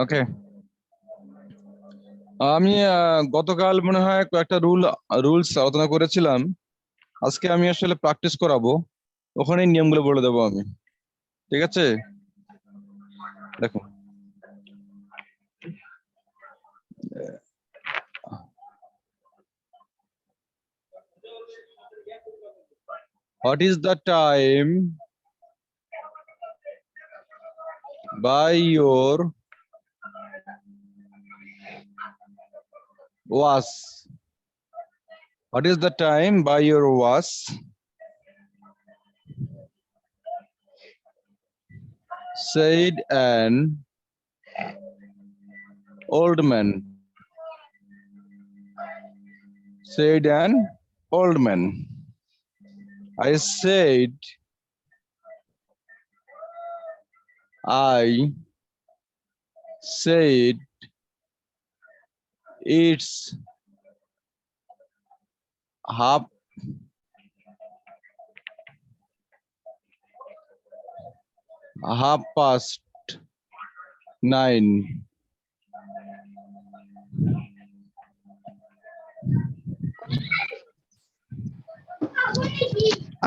ওকে, আমি গতকাল মনে হয় কয়েকটা রুলস আলোচনা করেছিলাম। আজকে আমি আসলে প্র্যাকটিস করাবো, ওখানেই নিয়মগুলো বলে দেবো আমি। ঠিক আছে, দেখো what is the time by your watch? What is the time by your watch? Said an old man. Said an old man. I said it's half past 9.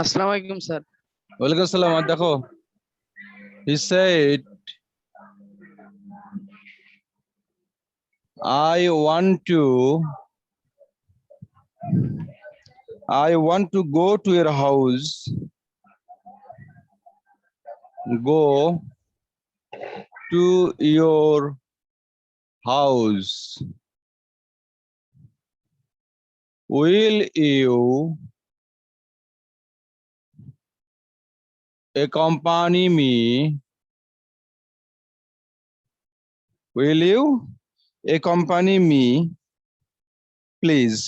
আসসালামু আলাইকুম স্যার। ওয়ালাইকুম আসসালাম। আর দেখো, he said I want to go to your house. Go to your house. Will you accompany me? Will you accompany me, please?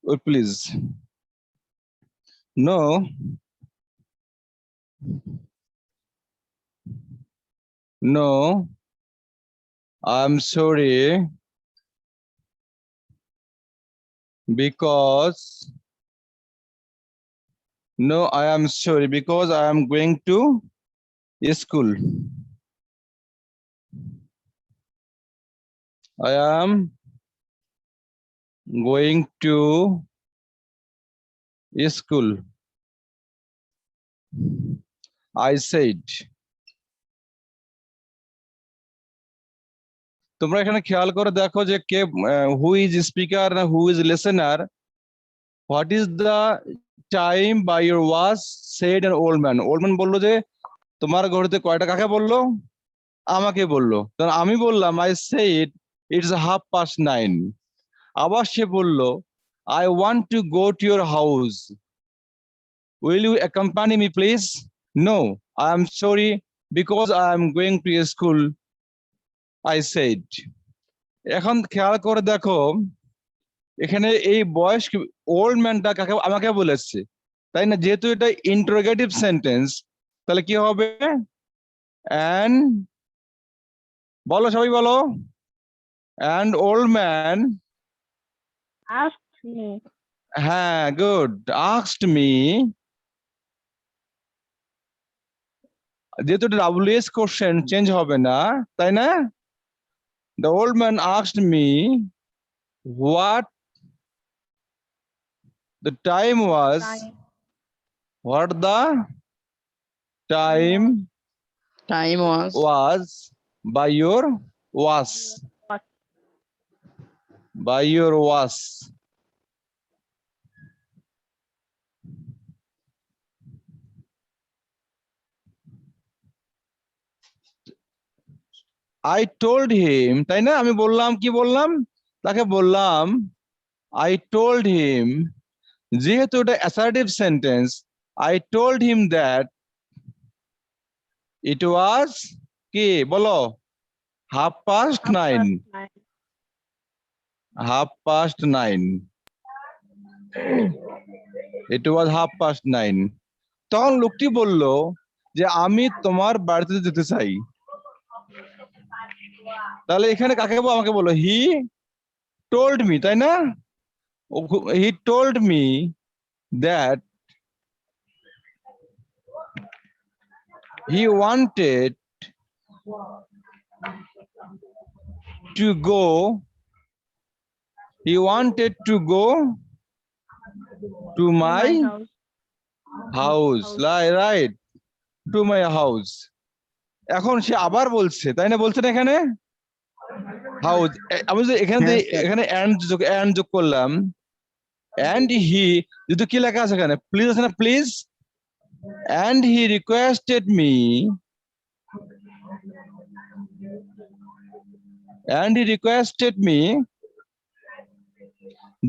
Oh, please. No. No. I'm sorry. Because no, I am sorry because I am going to school. I am going to school. I said. তোমরা এখানে খেয়াল করে দেখো যে কে হু is speaker না who is listener. What is the time by your watch said an old man. Old man বললো যে তোমার ঘড়িতে কয়টা, কাকে বললো? আমাকে বললো। তখন আমি বললাম আই সেড ইটস 9:30। আবার সে বললো I want to go to your house. Will you accompany me, please? No, I am sorry because I am going to school. I said. এখন খেয়াল করে দেখো এখানে এই বয়স ওল্ড ম্যানটা কাকে আমাকে বলেছে, তাই না? যেহেতু এটা ইন্টারোগেটিভ সেন্টেন্স, তাহলে কি হবে? and বলো, সবাই বলো। and old man asked me. হ্যাঁ, গুড, asked me। যেহেতু এটা WS কোশ্চেন, চেঞ্জ হবে না, তাই না? the old man asked me what the time was. Time. What the time time was was by your watch. What? By your watch. I told him, তাই না? আমি বললাম, কি বললাম? তাকে বললাম I told him, যেহেতু এটা assertive sentence, I told him that it was কি বলো? 9:30. 9:30. 9:30. It was 9:30. তখন লোকটি বলল যে আমি তোমার বাড়িতে যেতে চাই। তাহলে এখানে কাকে আমাকে বলো? হি told me, তাই না? He told me that he wanted to go. He wanted to go to my house. house. Right. To my house. এখন সে আবার বলছে, তাই না? বলছে না এখানে হাউস। আমি যদি এখানে হ্যাঁ, স্যার। এখানে and যোগ করলাম, and he, যদি কি লেখা আছে এখানে, প্লিজ আছে না, please, and he requested me,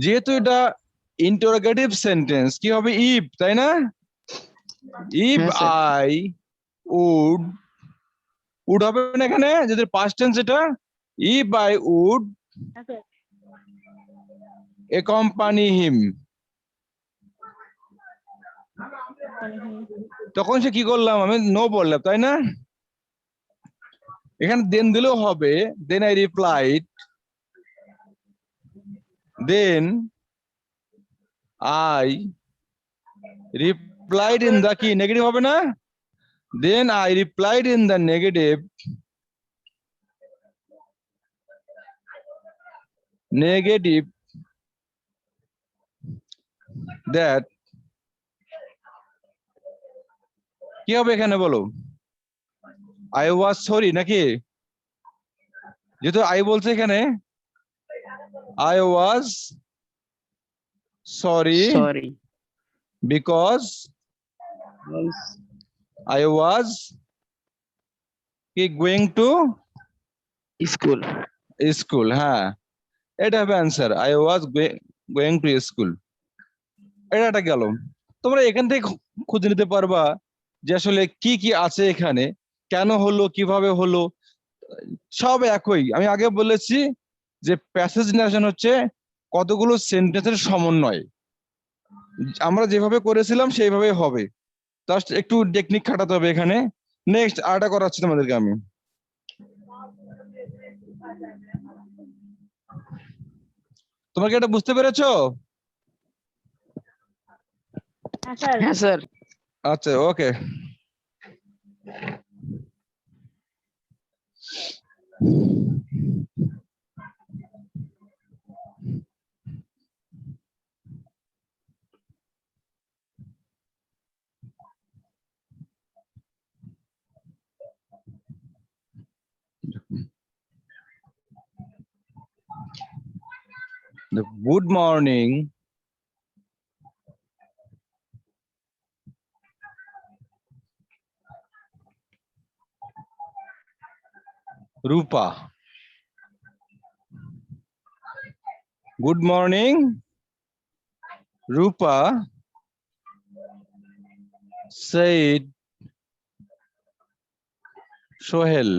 যেহেতু এটা ইন্টারোগেটিভ সেন্টেন্স, কি হবে? ইফ, তাই না? ইফ হ্যাঁ, স্যার। আই উড হবে না এখানে, যদি পাস্ট টেন্স এটা, if I would Okay. accompany him, তখন সে কি করলাম? আমি নো বললাম, তাই না? এখানে দেন দিলেও হবে, then I replied, then I replied in the, কি নেগেটিভ হবে না? Then I replied in the negative that, কি হবে এখানে বলো? আই ওয়াজ সরি নাকি? যেহেতু আই বলছে এখানে, I was sorry Sorry. Because I was going to School. school. হ্যাঁ, এটা হবে answer. I was going to school. এটা গেল। তোমরা এখান থেকে খুঁজে নিতে পারবা যে আসলে কি কি আছে এখানে, কেন হলো, কিভাবে হলো, সব একই। আমি আগে বলেছি যে প্যাসেজ ন্যারেশন হচ্ছে কতগুলো সেন্টেন্সের সমন্বয়। আমরা যেভাবে করেছিলাম সেইভাবেই হবে, জাস্ট একটু টেকনিক খাটাতে হবে এখানে। নেক্সট আরটা করাচ্ছি তোমাদেরকে আমি। তোমরা কি এটা বুঝতে পেরেছো? হ্যাঁ, স্যার। আচ্ছা, ওকে। Good morning. Rupa. Good morning, Rupa said Sohel.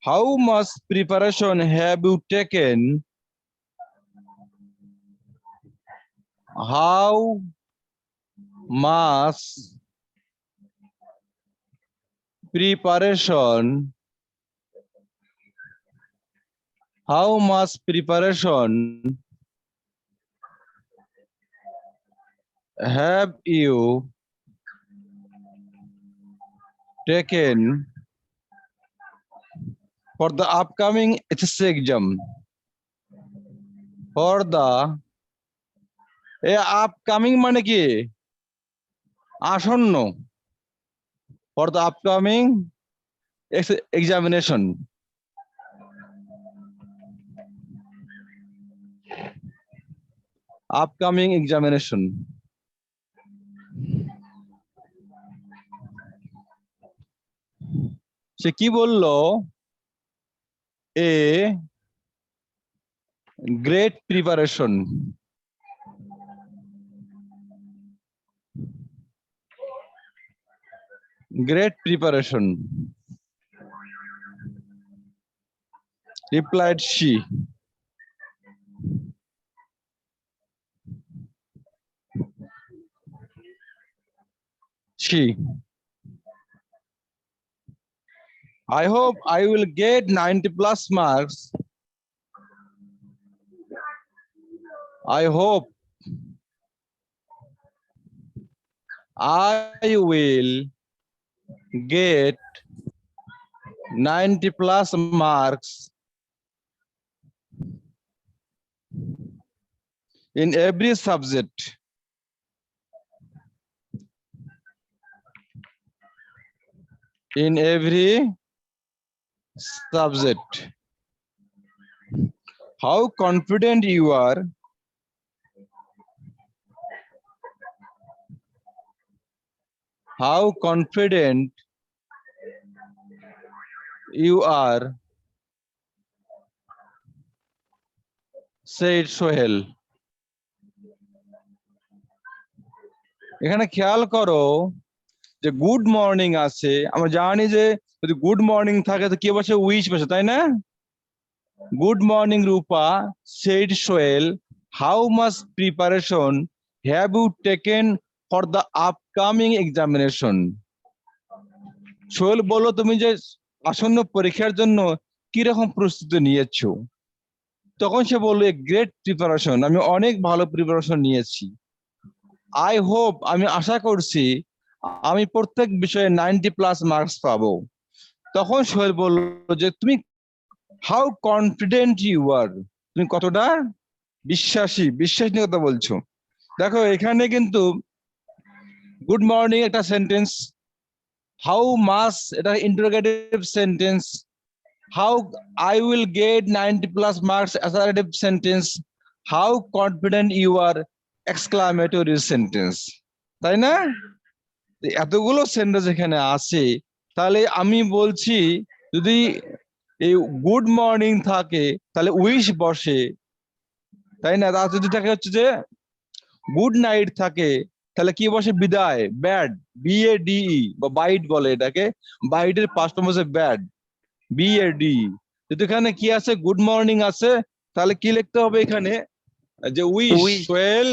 How much preparation have you taken? How much preparation? How much preparation have you taken for the upcoming HSC exam? For the upcoming মানে কি? আসন্ন। For the upcoming examination. Upcoming examination. সে কি বললো? A great preparation. Great preparation, replied she. I hope I will get 90+ marks I hope I will get 90 plus marks in every subject. In every subject. How confident you are how confident you are, said Sohel. এখানে খেয়াল করো যে good morning আছে, আমরা জানি যে যদি good morning থাকে তো কি বসে, উইচ বসে, তাই না? Good morning Rupa, said Sohel, how much preparation have you taken for the upcoming examination? Sohel বলল, তুমি যে আসন্ন পরীক্ষার জন্য কি রকম প্রস্তুতি নিয়েছো? তখন সে বলল, গ্রেট প্রিপারেশন, আমি অনেক ভালো প্রিপারেশন নিয়েছি। আই হোপ, আমি আশা করছি আমি প্রত্যেক বিষয়ে 90 প্লাস মার্কস পাবো। তখন সোহেল বলল যে তুমি হাউ কনফিডেন্ট ইউ আর, তুমি কতটা বিশ্বাসী, বিশ্বাস নিয়ে কথা বলছো। দেখো এখানে কিন্তু গুড মর্নিং একটা সেন্টেন্স, হাউ মাস এটা interrogative sentence, how I will get 90 plus marks assertive sentence, how confident you are exclamatory sentence, তাই না? এতগুলো সেন্টেন্স এখানে আছে, তাহলে আমি বলছি যদি এই গুড মর্নিং থাকে তাহলে উইশ বসে, তাই না? তার যদি থাকে হচ্ছে যে গুড নাইট থাকে তাহলে কি বসে, বিদায়, ব্যাড, BADE বা বাইট বলে এটাকে, বাইটের পাস্ট ফর্ম হচ্ছে ব্যাড, BAD। যদি এখানে কি আছে, গুড মর্নিং আছে, তাহলে কি লিখতে হবে এখানে, যে উইশ। Wish. সোহেল,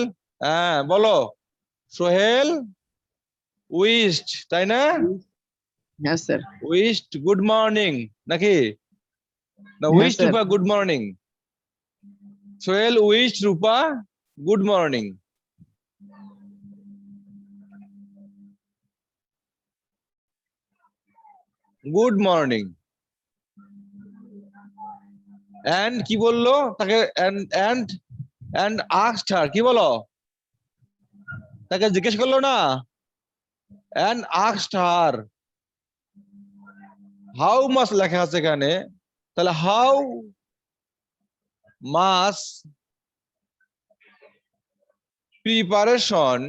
হ্যাঁ বলো, সোহেল উইশড, তাই না? Yes, sir. Wished good morning নাকি না, Yes, wished sir. Rupa good morning, Sohel wished Rupa good morning. Good morning. And কি বললো তাকে, and asked her, কি বলো, তাকে জিজ্ঞেস করলো না, and asked her, how much লেখা আছে এখানে, তাহলে how much preparation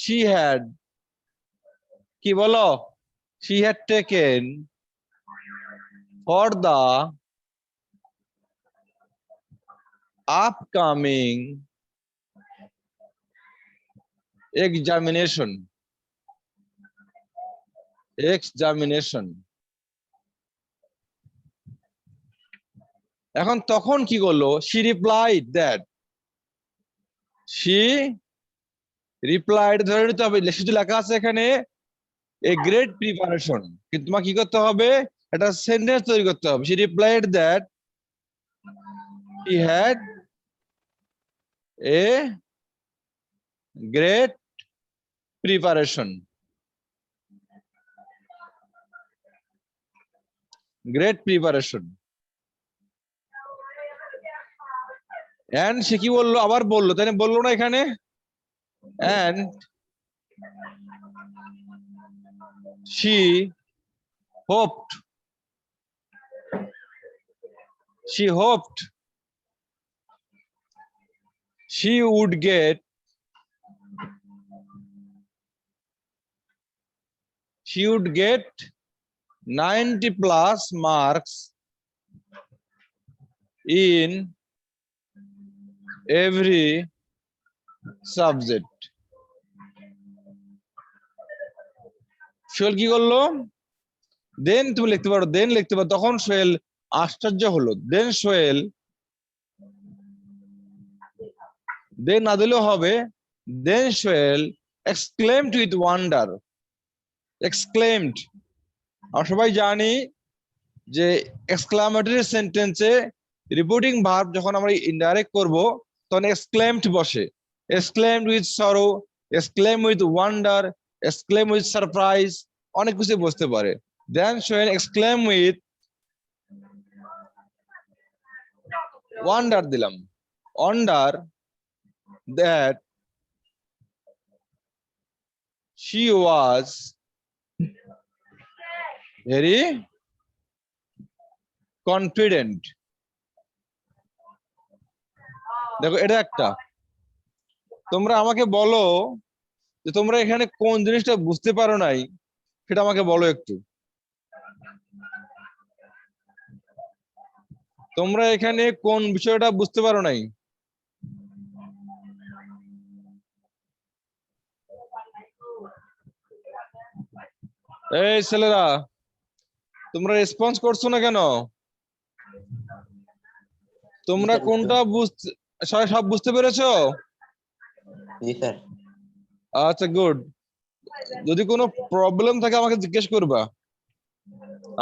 she had, কি বলো, she had taken for the upcoming examination। এখন তখন কি করলো, she replied that, ধরে নিতে হবে, শুধু লেখা আছে এখানে a great preparation, কিন্তু তোমাকে কি করতে হবে, একটা সেন্টেন্স তৈরি করতে হবে। she replied that he had a great preparation। and সে কি বললো, আবার বললো, তাই না? বললো না এখানে, and she hoped she would get 90 plus marks in every subject। Sohel কি করলো, দেন তুমি লিখতে পারো, তখন সোহেল আশ্চর্য হলো, দেন না দিলেও হবে, দেন Sohel exclaimed with wonder, exclaimed আমরা সবাই জানি যে এক্সক্লামেটরি সেন্টেন্সে রিপোর্টিং ভার্ব যখন আমরা ইনডাইরেক্ট করব তখন এক্সক্লেমড বসে। Exclaimed with sorrow, exclaim with wonder, exclaim with surprise, অনেক কিছু বসতে পারে। দেন শোয়েন এক্সক্লেম উইথ ওয়ান্ডার দিলাম, wonder that she was very confident। দেখো এটা একটা। তোমরা আমাকে বলো যে তোমরা এখানে কোন জিনিসটা বুঝতে পারো নাই, সেটা আমাকে বলো একটু। তোমরা এখানে কোন বিষয়টা বুঝতে পারো নাই? এই ছেলেরা, তোমরা রেসপন্স করছো না কেন? তোমরা কোনটা বুঝতে, সব বুঝতে পেরেছো? জি স্যার। আচ্ছা, গুড। যদি কোনো প্রবলেম থাকে আমাকে জিজ্ঞেস করবা।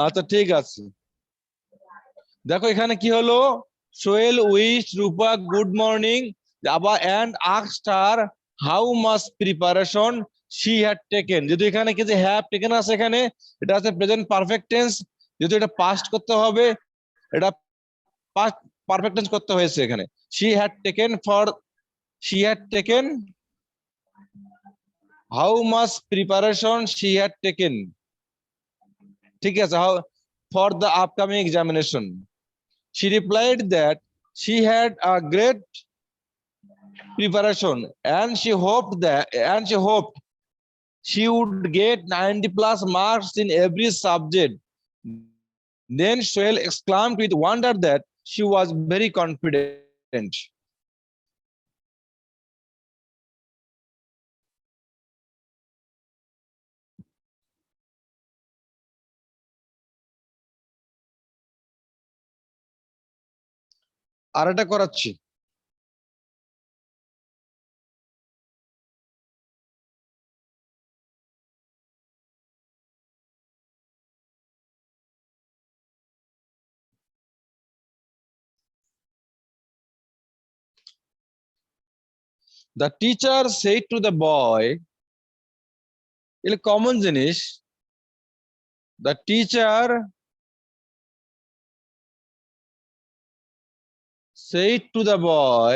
আচ্ছা, ঠিক আছে। দেখো এখানে কি হলো, Sohel wish Rupa good morning আবার and asked her how much preparation she had taken. যদি এখানে কি যে হ্যাভ টেকেন আছে, এখানে এটা আছে প্রেজেন্ট পারফেক্ট টেন্স, যদি এটা পাস্ট করতে হবে এটা পাস্ট পারফেক্ট টেন্স করতে হয়েছে এখানে। She had taken for, she had taken how much preparation she had taken, ঠিক আছে, how for the upcoming examination. She replied that she had a great preparation and she hoped she would get 90 plus marks in every subject. Then Shoel exclaimed with wonder that she was very confident. আর এটা করাচ্ছি। The teacher said to the boy, এটা common জিনিস, the teacher said to the boy,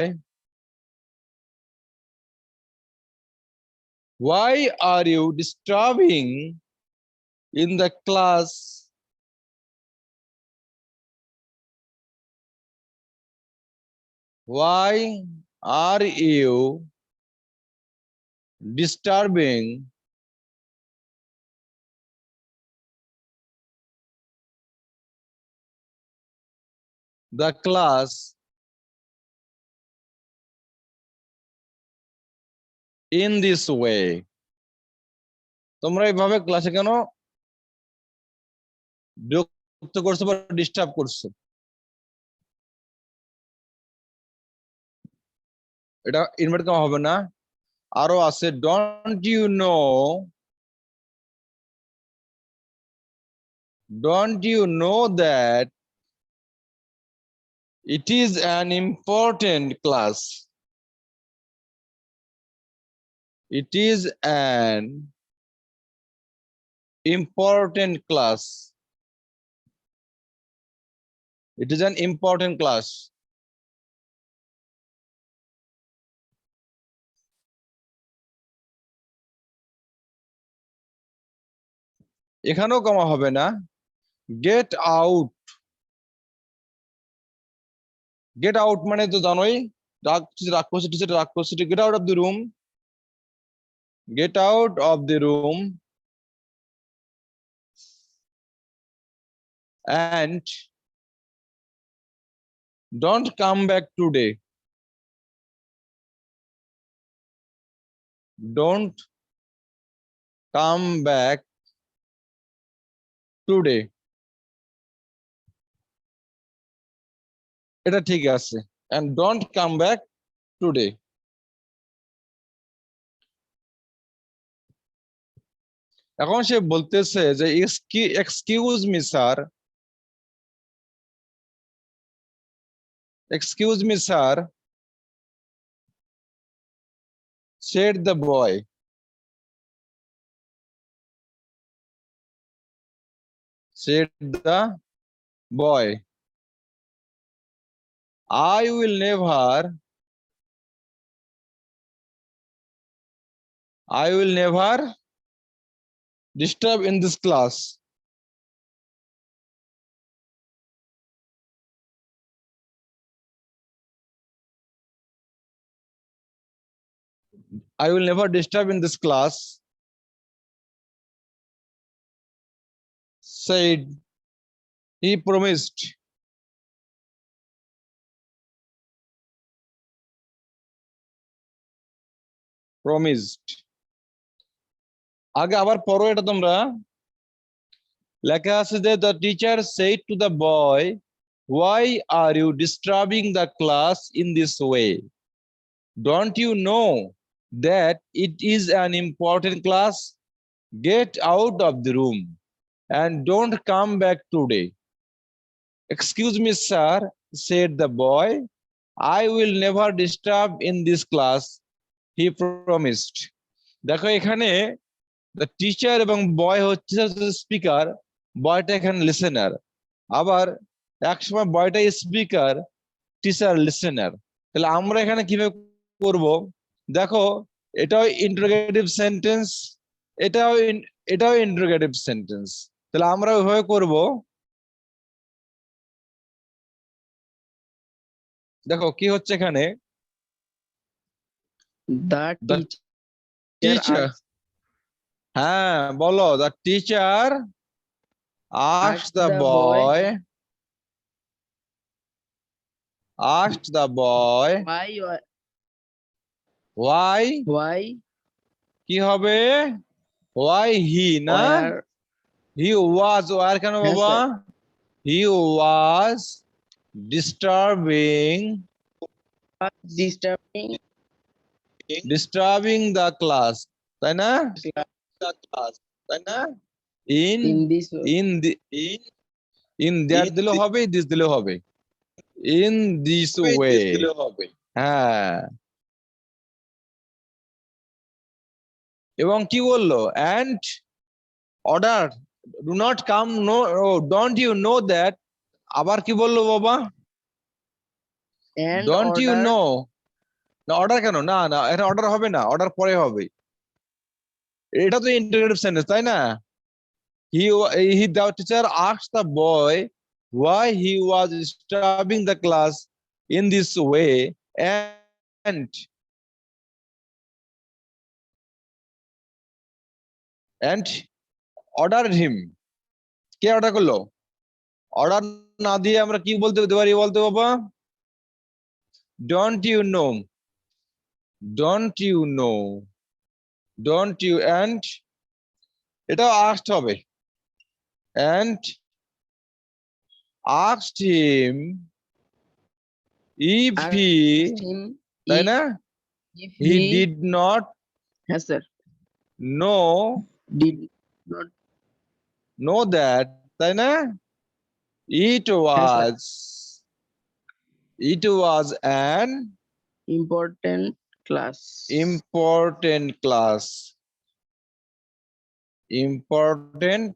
why are you disturbing in the class? Why are you disturbing the class in this way? তোমরা এইভাবে ক্লাসে কেন বিরক্ত করছো বা ডিস্টার্ব করছো? এটা ইনভার্ট করা হবে না, আরো আছে। Don't you know that it is an important class. It is an important class. It is an important class. এখানেও কমা হবে না। গেট আউট, গেট আউট মানে তো জানোই, রাগ করছে টিচার, রাগ করছে, get out of the room, get out of the room and don't come back today. Don't come back today. এটা ঠিক আছে, and don't come back today. এখন সে বলতেছে যে excuse me sir, excuse me sir, said the boy. Said the boy, I will never disturb in this class. I will never disturb in this class, said he promised. Promised. আগে আবার পড়ো এটা তোমরা। লেখা আছে যে the teacher said to the boy, why are you disturbing the class in this way? Don't you know that it is an important class? Get out of the room and don't come back today. Excuse me, sir, said the boy. I will never disturb in this class, he promised. দেখো এখানে the teacher এবং boy হচ্ছে speaker, বয়টা এখানে listener. আবার একসময় বয়টা speaker, teacher listener. তাহলে আমরা এখানে কিভাবে করব? দেখো এটাও ইন্টারোগেটিভ সেন্টেন্স, এটাও ইন্টারোগেটিভ সেন্টেন্স। তাহলে আমরা ওইভাবে করব। দেখো কি হচ্ছে এখানে, The The teacher teacher, হ্যাঁ বলো, the teacher asked the boy, why কি হবে, why he না, where he was, where কেন Yes, বাবা, sir. he was disturbing the class, তাই না, in in this way. in that দিলে হবে, this দিলে হবে, in this way, হ্যাঁ। এবং কি বললো, and order do not come, no, oh, don't you know that, আবার কি বললো বাবা, And don't you order know, না অর্ডার কেন, না না এটা অর্ডার হবে না, অর্ডার পরে হবে, এটা তো ইন্টারোগেটিভ সেন্টেন্স তাই না। The teacher asked the boy why he was disturbing the class in this way and ordered him. K order করলো, অর্ডার না দিয়ে আমরা কি বলতে পারি বলতে বাবা, don't you know, don't you know, don't you, and এটা asked হবে, and asked him if he, him তাই if, না, if he did not yes sir know did not know that, তাই না, it was an important class. important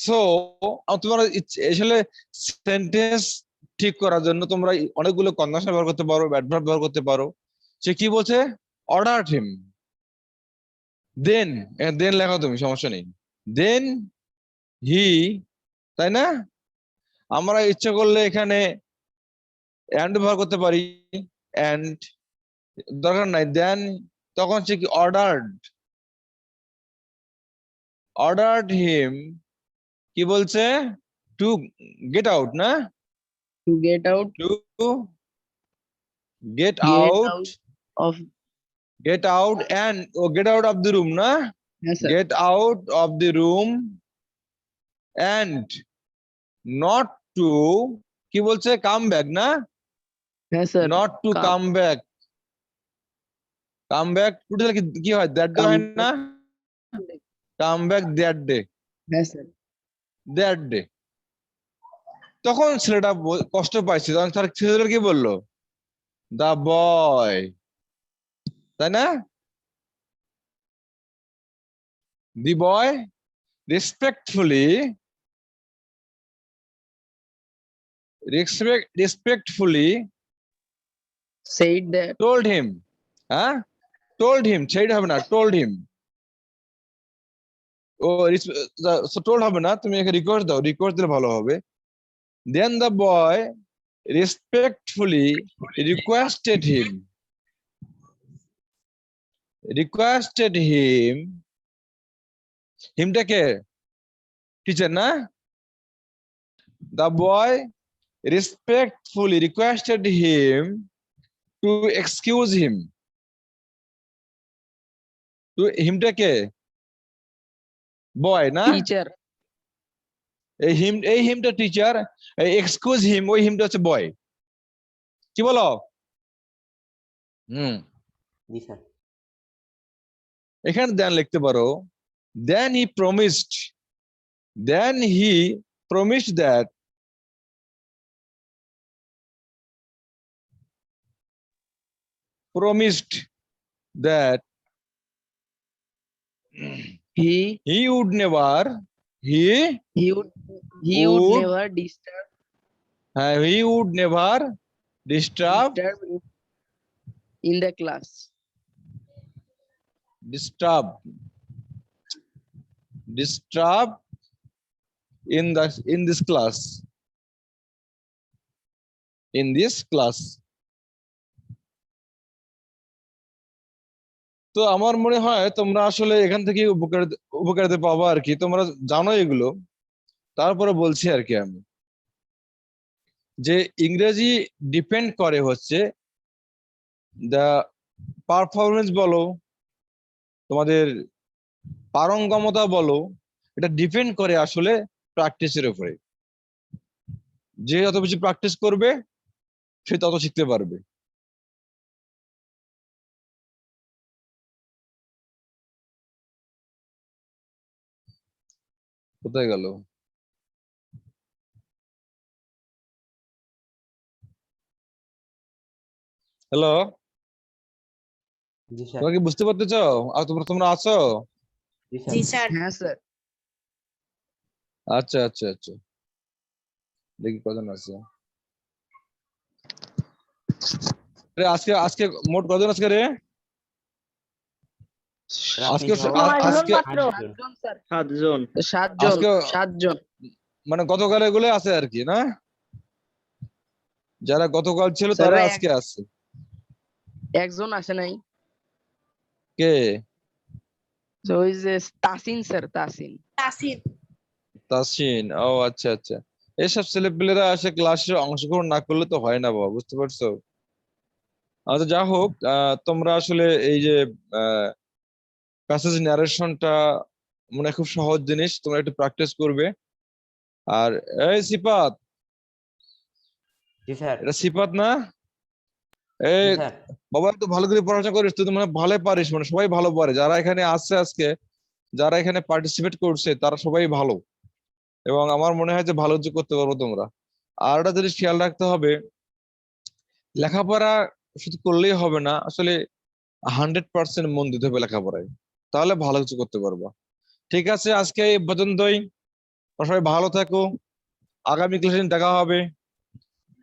so তোমরা আসলে sentence ঠিক করার জন্য তোমরা অনেকগুলো কন্ডিশন ব্যবহার করতে পারো, অ্যাডভার্ব ব্যবহার করতে পারো। সে কি বলছে, অর্ডার হিম, দেন লেখো তুমি, সমস্যা নেই, দেন হি, তাই না, আমরা ইচ্ছা করলে এখানে এন্ড ব্যবহার করতে পারি, এন্ড দরকার নাই, দেন তখন সে কি অর্ডার্ড হিম, কি বলছে, টু গেট আউট না, to get out to get of and get out of the room না, yes sir get out of the room and not to, কি বলছে, come back না, yes sir not to come back, come back today কি হয়, that day Come হয় না, back. Come back that day, হ্যাঁ sir. That day. তখন ছেলেটা কষ্ট পাইছে, তখন তার ছেলেটা কি বললো, দা বয়, তাই না? দি বয় respectfully Said that told him, হ্যাঁ, told him, said হবে না, told him, ও told হবে না, তুমি এখানে রিকোয়েস্ট দাও, রিকোয়েস্ট দিলে ভালো হবে। then the boy respectfully requested him হিমটাকে টিচার না, the boy respectfully requested him to excuse him, to হিমটাকে বয় না, teacher. এই হিমটা টিচার, এক্সকিউজ হিম ওই হিমটা হচ্ছে বয়, কি বলো? জি স্যার। এখানে দেন লিখতে পারো, then he promised that He would never would Would- never disturb disturb in the class. disturb in this class, তো আমার মনে হয় তোমরা আসলে এখান থেকে উপকারিতা পাবো আর কি, তোমরা জানো এগুলো, তারপরে বলছি আর কি আমি, যে ইংরেজি ডিপেন্ড করে হচ্ছে দা পারফরমেন্স বলো, তোমাদের পারঙ্গমতা বলো, এটা ডিপেন্ড করে আসলে প্র্যাকটিসের উপরে। যে যত বেশি প্র্যাকটিস করবে সে তত শিখতে পারবে। কোথায় গেল? হ্যালো, জি স্যার। তোমরা কি বুঝতে পারতেছ? আর তোমরা আছো? জি স্যার। হ্যাঁ স্যার। আচ্ছা আচ্ছা আচ্ছা, দেখি কজন আছে। আজকে আজকে মোট কজন আজকে রে? আজকে আজকে সাতজন। মানে গতকাল এগুলো আছে আর কি, না যারা গতকাল ছিল স্যার, তারা আজকে আছে। একজন আসে নাই, কে? ওই যে তাসিন স্যার, তাসিন, ও আচ্ছা আচ্ছা। এইসব ছেলেপেলেরা আসে ক্লাসে অংশগ্রহণ না করলে তো হয় না বাবা, বুঝতে পারছো? আচ্ছা যা হোক, তোমরা আসলে এই যে প্যাসেজ ন্যারেশনটা মানে খুব সহজ জিনিস, তোমরা একটু প্র্যাকটিস করবে। আর এই সিপাত, জি স্যার। এটা সিপাত না? এই জি স্যার। বাবা একটু ভালো করে পড়াশোনা করিস, তুই তো মানে ভালো পারিস, মানে সবাই ভালো পারে, যারা এখানে আসছে আজকে, যারা এখানে পার্টিসিপেট করছে তারা সবাই ভালো, এবং আমার মনে হয় যে ভালো কিছু করতে পারবো তোমরা। আর একটা জিনিস খেয়াল রাখতে হবে, লেখাপড়া শুধু করলেই হবে না, আসলে 100% মন দিতে হবে লেখাপড়ায়, তাহলে ভালো কিছু করতে পারবো। ঠিক আছে, আজকে এই পর্যন্তই, সবাই ভালো থাকো, আগামী ক্লাসে দেখা হবে।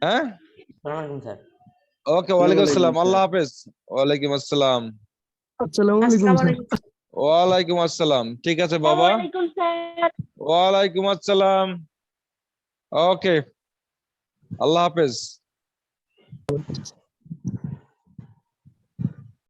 হ্যাঁ, আসসালামু আলাইকুম স্যার। ওকে, ওয়ালাইকুম আসসালাম, আল্লাহ হাফেজ। ওয়ালাইকুম আসসালাম। আসসালামু আলাইকুম। ওয়ালাইকুম আসসালাম। ঠিক আছে বাবা, ওয়ালাইকুম আসসালাম। ওকে, আল্লাহ হাফেজ।